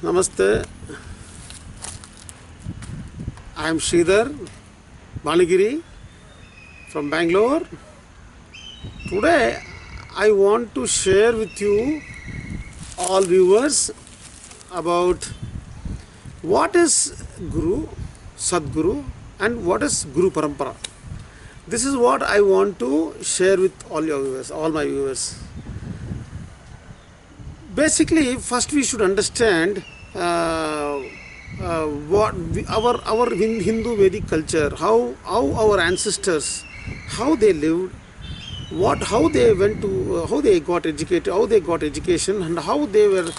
Namaste. I am Sridhar Banagiri from Bangalore. Today I want to share with you all viewers about what is Guru, Sadh-Guru, and what is Guru Parampara. This is what I want to share with all your viewers, all my viewers. Basically, first we should understand what our Hindu Vedic culture, how our ancestors, how they lived, how they went to, how they got educated, how they got education, and how they were,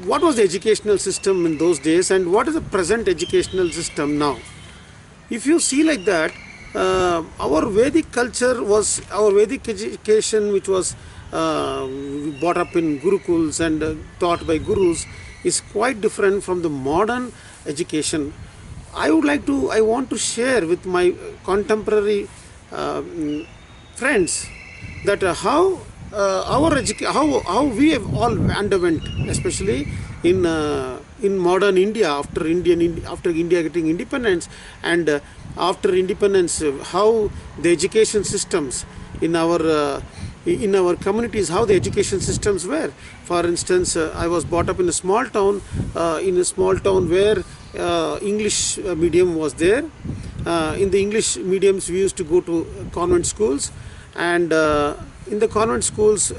what was the educational system in those days, and what is the present educational system now. If you see like that, our Vedic culture was, our Vedic education, which was brought up in Gurukuls and taught by Gurus, is quite different from the modern education. I want to share with my contemporary friends that how we have all underwent, especially in modern India after India getting independence, and after independence, how the education systems in our communities, how the education systems were. For instance, I was brought up in a small town where English medium was there. In the English mediums, we used to go to convent schools, and in the convent schools,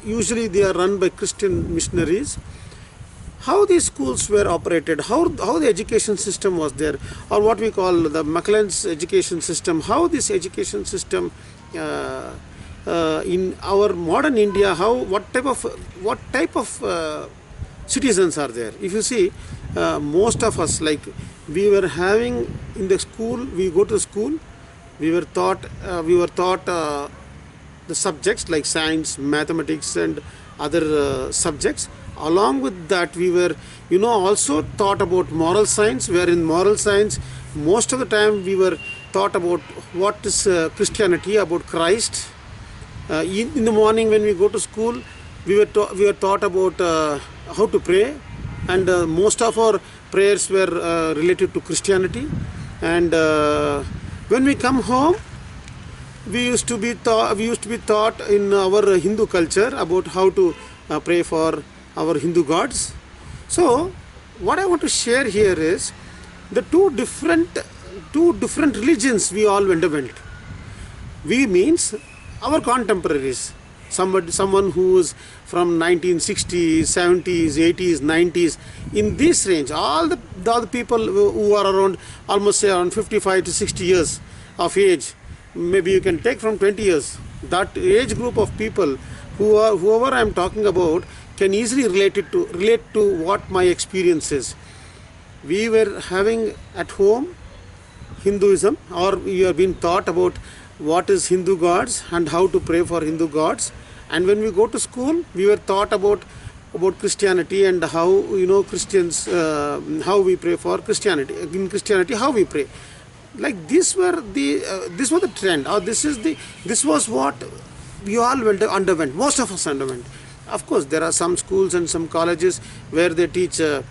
usually they are run by Christian missionaries. How these schools were operated, how the education system was there, or what we call the Macallan's education system, how this education system in our modern India, what type of citizens are there. If you see, most of us, like we were having in the school, we go to school, we were taught the subjects like science, mathematics, and other subjects. Along with that, we were also taught about moral science, where in moral science most of the time we were taught about what is Christianity, about Christ. In the morning when we go to school, we were taught about how to pray, and most of our prayers were related to Christianity. And when we come home, we used to be taught in our Hindu culture about how to pray for our Hindu gods. So what I want to share here is the two different religions we all underwent. We means our contemporaries, someone who is from 1960s, 70s, 80s, 90s, in this range, all the people who are around, almost say around 55 to 60 years of age. Maybe you can take from 20 years. That age group of people, whoever I am talking about, can easily relate to what my experience is. We were having at home Hinduism, or we have been taught about what is Hindu gods and how to pray for Hindu gods. And when we go to school, we were taught about Christianity and how Christians, how we pray for Christianity. In Christianity, how we pray. Like this was the trend, or this was what we all underwent. Most of us underwent. Of course, there are some schools and some colleges where they teach they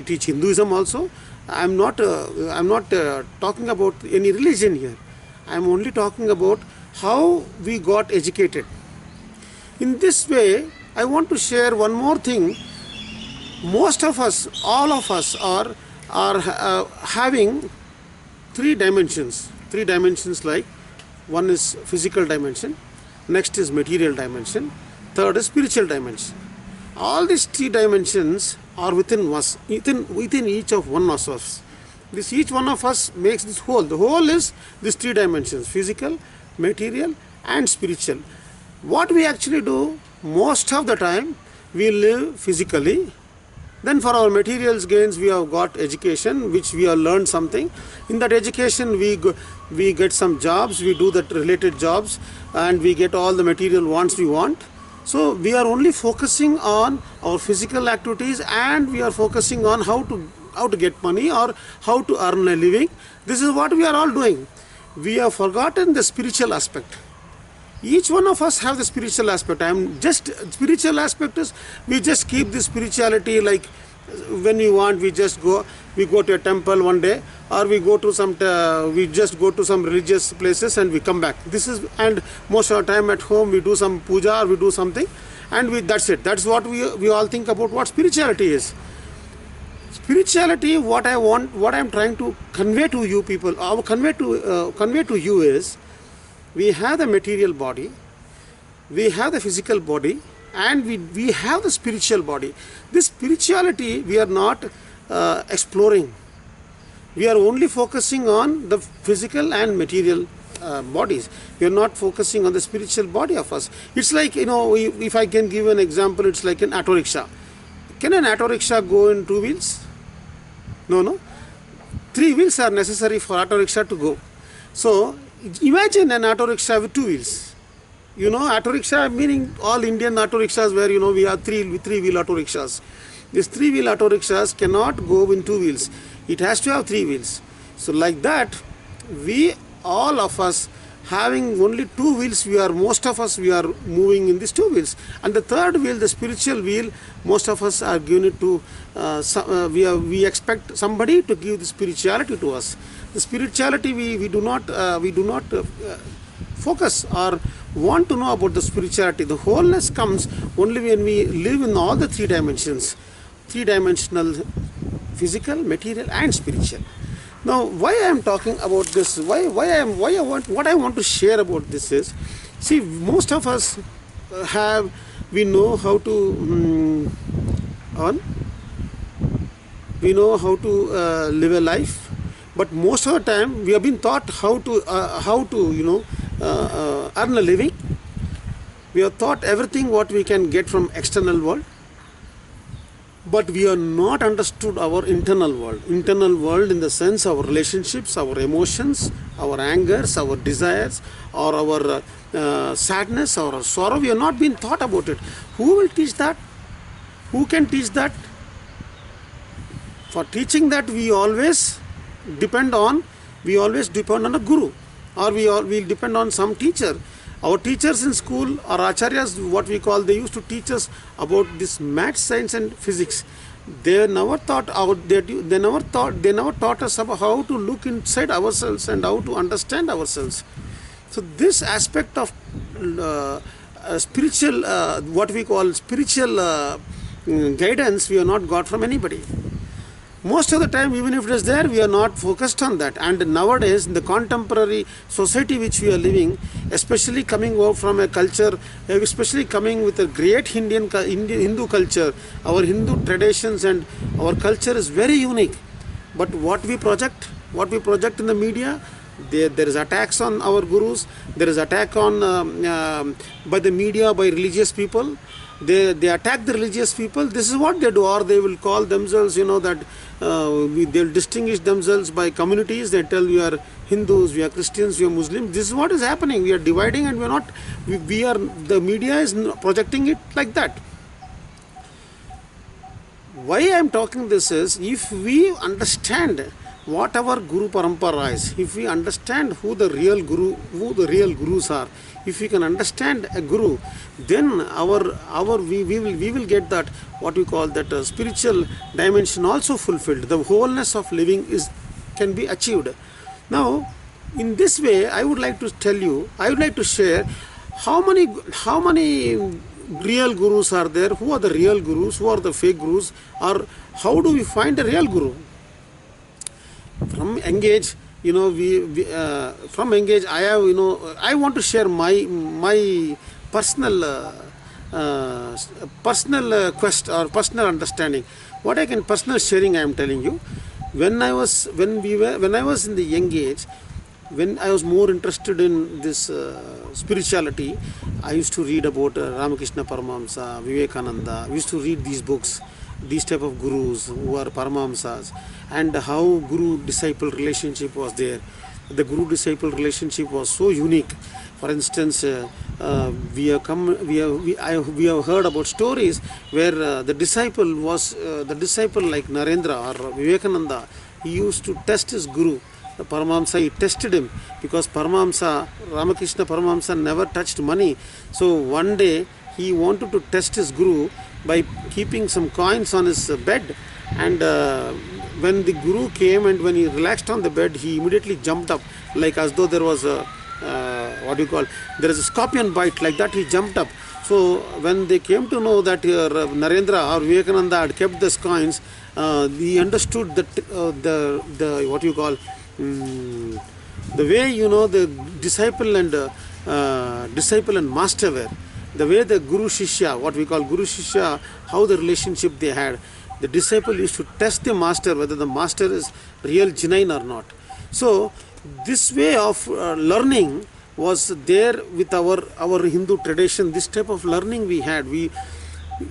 teach Hinduism also. I'm not talking about any religion here. I'm only talking about how we got educated. In this way, I want to share one more thing. Most of us, all of us, are having three dimensions. Three dimensions, like one is physical dimension, next is material dimension, third is spiritual dimension. All these three dimensions are within us, within each of one of us. Each one of us makes this whole. The whole is these three dimensions: physical, material, and spiritual. What we actually do most of the time, we live physically. Then for our materials gains, we have got education, which we have learned something. In that education, we get some jobs, we do that related jobs, and we get all the material wants we want. So we are only focusing on our physical activities, and we are focusing on how to get money or how to earn a living. This is what we are all doing. We have forgotten the spiritual aspect. Each one of us have the spiritual aspect. Spiritual aspect is we just keep the spirituality like when we want, we go to a temple one day, or we just go to some religious places and we come back. And most of the time at home we do some puja or we do something, and that's it. That's what we all think about what spirituality is. Spirituality, what I'm trying to convey to you people, convey to you is, we have the material body, we have the physical body, and we have the spiritual body. This spirituality we are not exploring. We are only focusing on the physical and material bodies. We are not focusing on the spiritual body of us. It's like, if I can give an example, it's like an auto rickshaw. Can an auto rickshaw go in 2 wheels? No. 3 wheels are necessary for auto rickshaw to go. So imagine an auto rickshaw with 2 wheels. Auto rickshaw meaning all Indian auto rickshaws where we have three-wheel auto rickshaws. These 3-wheel auto rickshaws cannot go in 2 wheels. It has to have 3 wheels. So like that, all of us having only 2 wheels, most of us we are moving in these 2 wheels. And the third wheel, the spiritual wheel, most of us are giving it to we expect somebody to give the spirituality to us. The spirituality we do not focus or want to know about the spirituality. The wholeness comes only when we live in all the 3 dimensions, 3-dimensional, physical, material, and spiritual. Now, why I am talking about this? What I want to share about this is, see, most of us we know how to earn, we know how to live a life, but most of the time we have been taught how to earn a living. We are taught everything what we can get from external world, but we are not understood our internal world. Internal world in the sense our relationships, our emotions, our angers, our desires, or our sadness or our sorrow. We have not been taught about it. Who will teach that? Who can teach that? For teaching that, we always depend on a guru, or we'll depend on some teacher. Our teachers in school or acharyas, what we call, they used to teach us about this math, science and physics. They never taught us about how to look inside ourselves and how to understand ourselves. So this aspect of spiritual, what we call spiritual guidance, we have not got from anybody. Most of the time, even if it is there, we are not focused on that. And nowadays, in the contemporary society which we are living, especially coming out from a culture, especially coming with a great Hindu culture, our Hindu traditions and our culture is very unique. But what we project in the media, there is attacks on our gurus, there is attack on by the media, by religious people. They attack the religious people. This is what they do, or they will call themselves, that they'll distinguish themselves by communities. They tell we are Hindus, we are Christians, we are Muslims. This is what is happening. We are dividing, and the media is projecting it like that. Why I am talking this is, if we understand what our Guru Parampara is, if we understand who the real gurus are, if we can understand a guru, then we will get that, what we call that spiritual dimension also fulfilled. The wholeness of living can be achieved. Now, in this way, I would like to share how many real gurus are there, who are the real gurus, who are the fake gurus, or how do we find a real guru. From engage, from engage, I want to share my personal quest or personal understanding. What I can personal sharing, I am telling you. When I was in the young age, when I was more interested in this spirituality, I used to read about Ramakrishna Paramahamsa, Vivekananda. We used to read these books, these type of gurus who are Paramahamsas, and how guru-disciple relationship was there. The guru-disciple relationship was so unique. For instance, we have heard about stories where the disciple like Narendra or Vivekananda. He used to test his guru Paramahamsa, he tested him, because Paramahamsa, Ramakrishna Paramahamsa never touched money. So one day he wanted to test his Guru by keeping some coins on his bed, and when the Guru came and when he relaxed on the bed, he immediately jumped up, like as though there was a there is a scorpion bite, like that he jumped up. So when they came to know that Narendra or Vivekananda had kept these coins, he understood that the the way, the disciple and master were, the way the Guru Shishya, what we call Guru Shishya, how the relationship they had. The disciple used to test the master whether the master is real genuine or not. So this way of learning was there with our Hindu tradition. This type of learning we had. We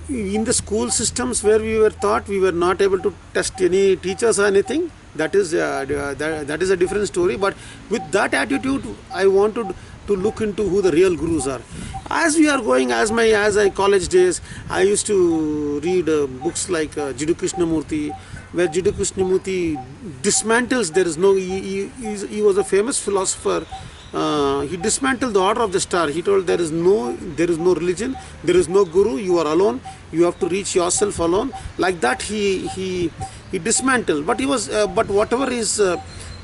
in the school systems where we were taught, we were not able to test any teachers or anything. That is a different story. But with that attitude, I wanted to look into who the real gurus are. As we are going, as I college days, I used to read books like Jiddu Krishnamurti, where Jiddu Krishnamurti dismantles. There is no. He was a famous philosopher. He dismantled the order of the star. He told there is no religion, there is no guru. You are alone. You have to reach yourself alone. Like that, he dismantled. But he was. But whatever his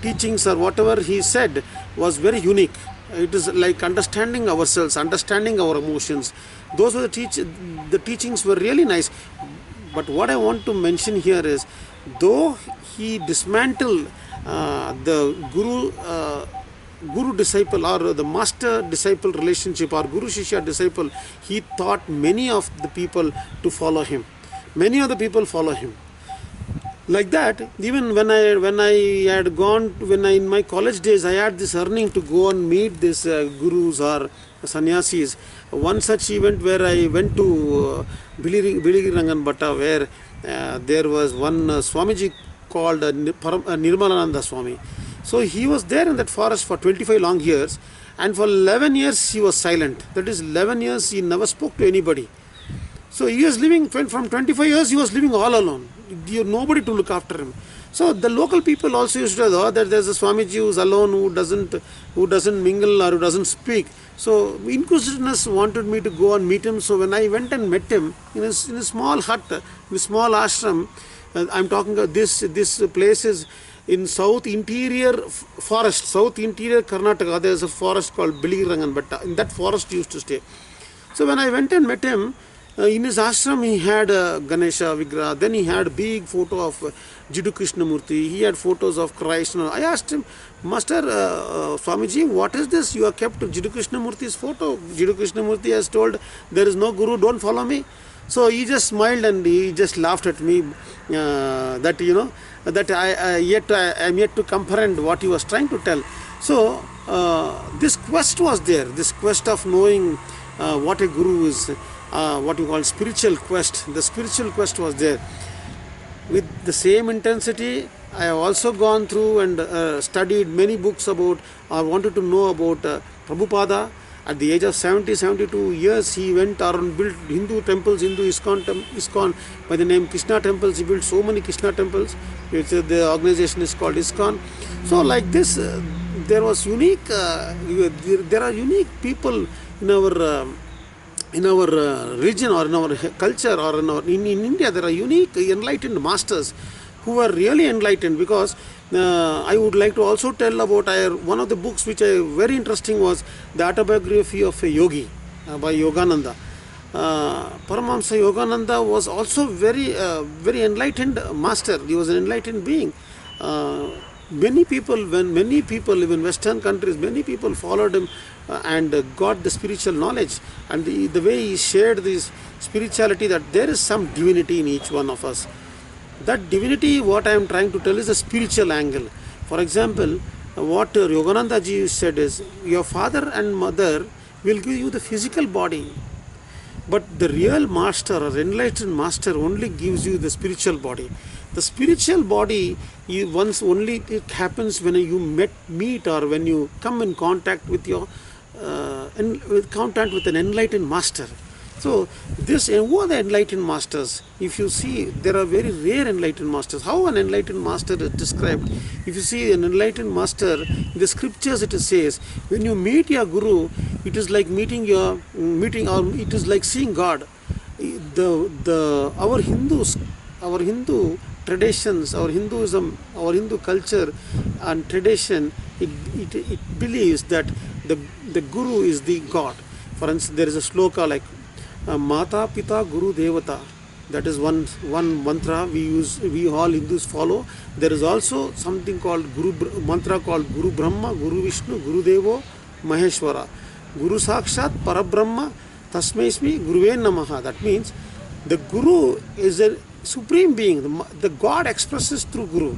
teachings or whatever he said was very unique. It is like understanding ourselves, understanding our emotions. Those were the teachings were really nice. But what I want to mention here is, though he dismantled the guru disciple or the master disciple relationship or guru shishya disciple, he taught many of the people to follow him. Many of the people follow him. Like that, even when in my college days, I had this yearning to go and meet these gurus or sannyasis. One such event where I went to Biligi Rangan Bhatta, where there was one Swamiji called Nirmalananda Swami. So he was there in that forest for 25 long years, and for 11 years he was silent. That is, 11 years he never spoke to anybody. So he was living, from 25 years he was living all alone. Nobody to look after him. So the local people also used to know that there's a Swamiji who's alone, who doesn't mingle or who doesn't speak. So inquisitiveness wanted me to go and meet him. So when I went and met him in a small hut, in a small ashram, I'm talking about this place is in south interior forest, south interior Karnataka. There's a forest called Biligi Rangan Bhatta. In that forest he used to stay. So when I went and met him, in his ashram he had a Ganesha Vigraha, then he had a big photo of Jiddu Krishnamurti, he had photos of Christ. I asked him, Master Swamiji, what is this? You have kept Jiddu Krishnamurti's photo. Jiddu Krishnamurti has told, there is no guru, don't follow me. So he just smiled and he just laughed at me, that I am yet to comprehend what he was trying to tell. So this quest was there, this quest of knowing what a guru is, what you call spiritual quest. The spiritual quest was there. With the same intensity, I have also gone through and studied many books about, I wanted to know about Prabhupada. At the age of 72 years, he went around, built Hindu temples, Hindu ISKCON by the name Krishna temples. He built so many Krishna temples. The organization is called ISKCON. So like this, there was unique, there are unique people in our region or in our culture or in India. There are unique enlightened masters who are really enlightened, because I would like to also tell about one of the books which I very interesting was the autobiography of a yogi by Yogananda. Paramahamsa Yogananda was also very enlightened master. He was an enlightened being. Many people, even Western countries, many people followed him and got the spiritual knowledge, and the way he shared this spirituality, that there is some divinity in each one of us. That divinity, what I am trying to tell, is a spiritual angle. For example, what Yogananda ji said is, your father and mother will give you the physical body, but the real master or enlightened master only gives you the spiritual body. The spiritual body, it happens when you meet or when you come in contact with an enlightened master. So So this, who are the enlightened masters? If you see, there are very rare enlightened masters. How an enlightened master is described? If you see an enlightened master, in the scriptures it says, when you meet your guru, it is like meeting, or it is like seeing God. Our Hindu traditions, our Hinduism, our Hindu culture and tradition, it believes that the guru is the God. For instance, there is a sloka like Mata Pita Guru Devata. That is one mantra we all Hindus follow. There is also something called mantra called Guru Brahma, Guru Vishnu, Guru Devo, Maheshwara. Guru Sakshat Parabrahma Tasmaismi Guruve Namaha. That means the Guru is a supreme being. The God expresses through Guru.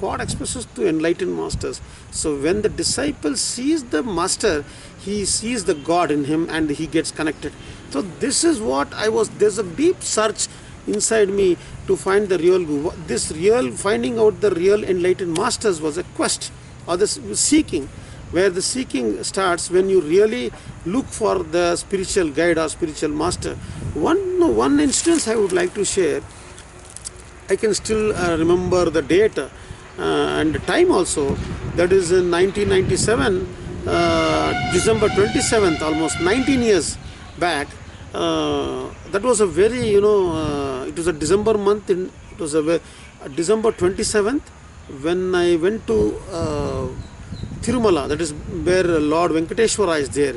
God expresses to enlightened masters. So when the disciple sees the master, he sees the God in him and he gets connected. So this is what there's a deep search inside me to find the real Guru. Finding out the real enlightened masters was a quest, or the seeking, where the seeking starts when you really look for the spiritual guide or spiritual master. One instance I would like to share. I can still remember the date and the time also. That is in 1997, December 27th, almost 19 years back. That was a very, it was a December month. It was a December 27th when I went to Tirumala. That is where Lord Venkateshwara is there.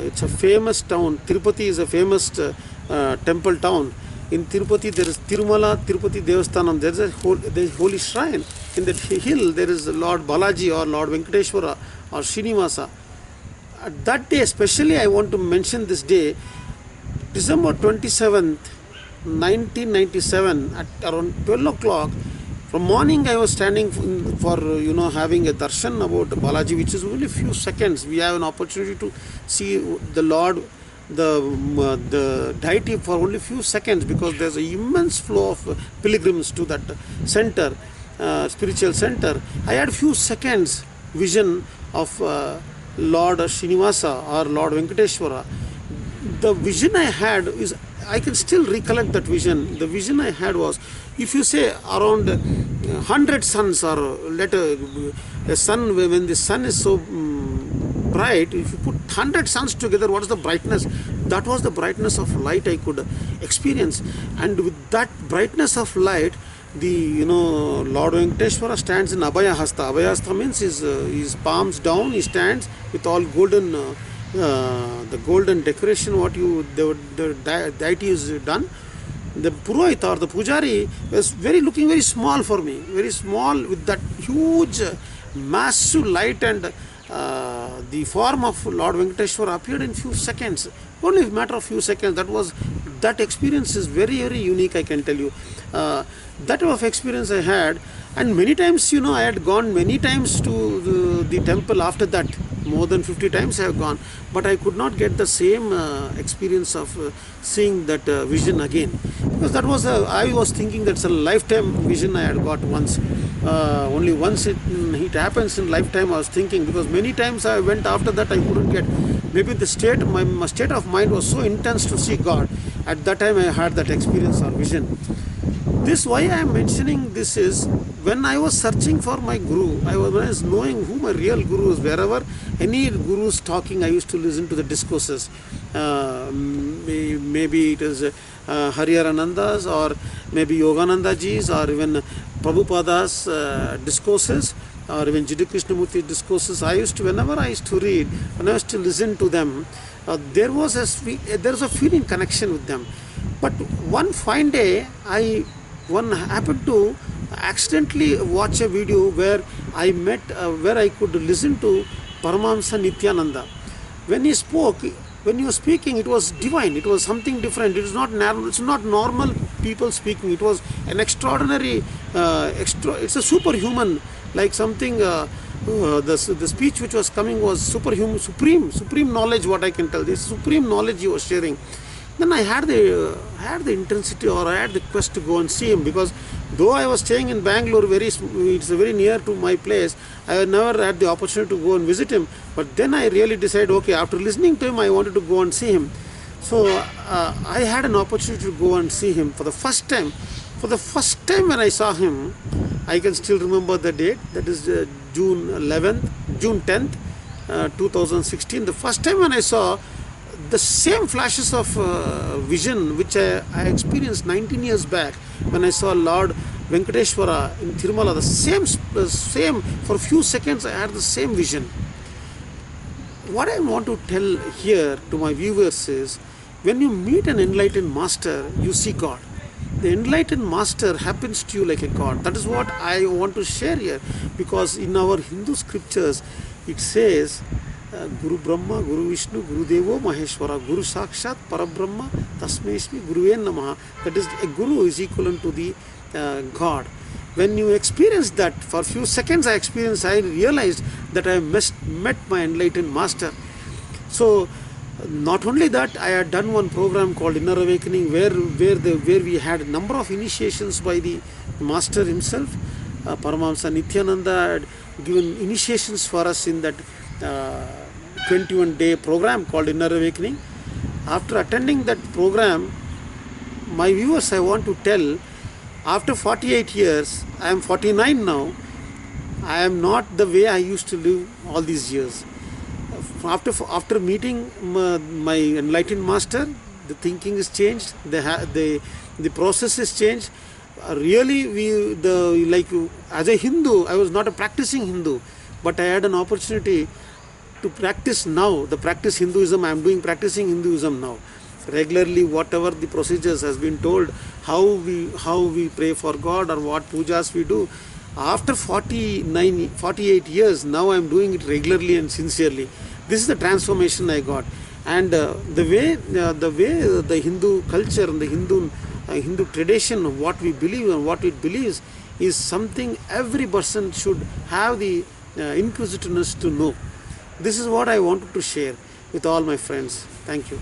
It's a famous town. Tirupati is a famous temple town. In Tirupati, there is Tirumala, Tirupati Devasthanam. There is a holy shrine. In that hill, there is Lord Balaji or Lord Venkateshwara or Srinivasa. That day, especially, I want to mention this day, December 27th, 1997, at around 12 o'clock. From morning, I was standing for having a darshan about Balaji, which is only a few seconds. We have an opportunity to see the Lord, the deity, for only a few seconds, because there's an immense flow of pilgrims to that center, spiritual center. I had few seconds vision of Lord Srinivasa or Lord Venkateshwara. The vision I had is, I can still recollect that vision. The vision I had was, if you say around 100 suns, or let a sun, when the sun is so bright, if you put 100 suns together, what is the brightness? That was the brightness of light I could experience. And with that brightness of light, the Lord Venkateshwara stands in Abhaya Hasta. Abhaya Hasta means his palms down. He stands with all golden, the golden decoration. What the deity is done. The Purohita or the Pujari was looking very small for me, very small, with that huge, massive light, and the form of Lord Venkateshwara appeared in few seconds, only a matter of few seconds. That experience is very, very unique, I can tell you. That type of experience I had, and many times, I had gone many times to the temple after that. More than 50 times I have gone, but I could not get the same experience of seeing that vision again, because that was I was thinking that's a lifetime vision I had got once. Only once it happens in lifetime, I was thinking, because many times I went after that I couldn't get. Maybe my state of mind was so intense to see God. At that time I had that experience or vision. This, why I am mentioning this is, when I was searching for my guru, when I was knowing who my real guru is, wherever any guru is talking, I used to listen to the discourses. Maybe it is Hariharananda's, or maybe Yoganandaji's, or even Prabhupada's discourses, or even Jiddu Krishnamurti's discourses. Whenever I used to read, when I used to listen to them, there was a feeling connection with them. But one fine day, one happened to accidentally watch a video where I could listen to Paramahamsa Nithyananda. When he spoke, when he was speaking, it was divine. It was something different. It is not normal people speaking. It was an extraordinary, it's a superhuman, like something. The speech which was coming was superhuman, supreme knowledge. What I can tell, this supreme knowledge he was sharing. Then I had the intensity, or I had the quest to go and see him, because though I was staying in Bangalore, it's very near to my place, I never had the opportunity to go and visit him. But then I really decided, okay, after listening to him, I wanted to go and see him. So I had an opportunity to go and see him for the first time. For the first time when I saw him, I can still remember the date. That is June 11th, June 10th, 2016. The first time when I saw the same flashes of vision which I experienced 19 years back when I saw Lord Venkateshwara in Tirumala. The same for a few seconds I had the same vision. What I want to tell here to my viewers is, when you meet an enlightened master, you see God. The enlightened master happens to you like a God. That is what I want to share here, because in our Hindu scriptures it says Guru Brahma, Guru Vishnu, Guru Devo Maheshwara, Guru Sakshat Parabrahma, Tasmeshmi Guruven Namaha. That is, a Guru is equivalent to the God. When you experience that, for a few seconds I realized that I met my enlightened master. So not only that, I had done one program called Inner Awakening, where we had a number of initiations by the master himself. Paramahamsa Nithyananda had given initiations for us in that 21-day program called Inner Awakening. After attending that program, my viewers, I want to tell, after 48 years, I am 49 now, I am not the way I used to live all these years. After meeting my enlightened master, the thinking is changed, the process is changed. Really, as a Hindu, I was not a practicing Hindu, but I had an opportunity to practice now. The practice Hinduism, I am doing practicing Hinduism now. Regularly, whatever the procedures has been told, how we pray for God or what pujas we do. After 48 years, now I am doing it regularly and sincerely. This is the transformation I got. And the way the Hindu culture and the Hindu tradition, what we believe and what it believes, is something every person should have the inquisitiveness to know. This is what I wanted to share with all my friends. Thank you.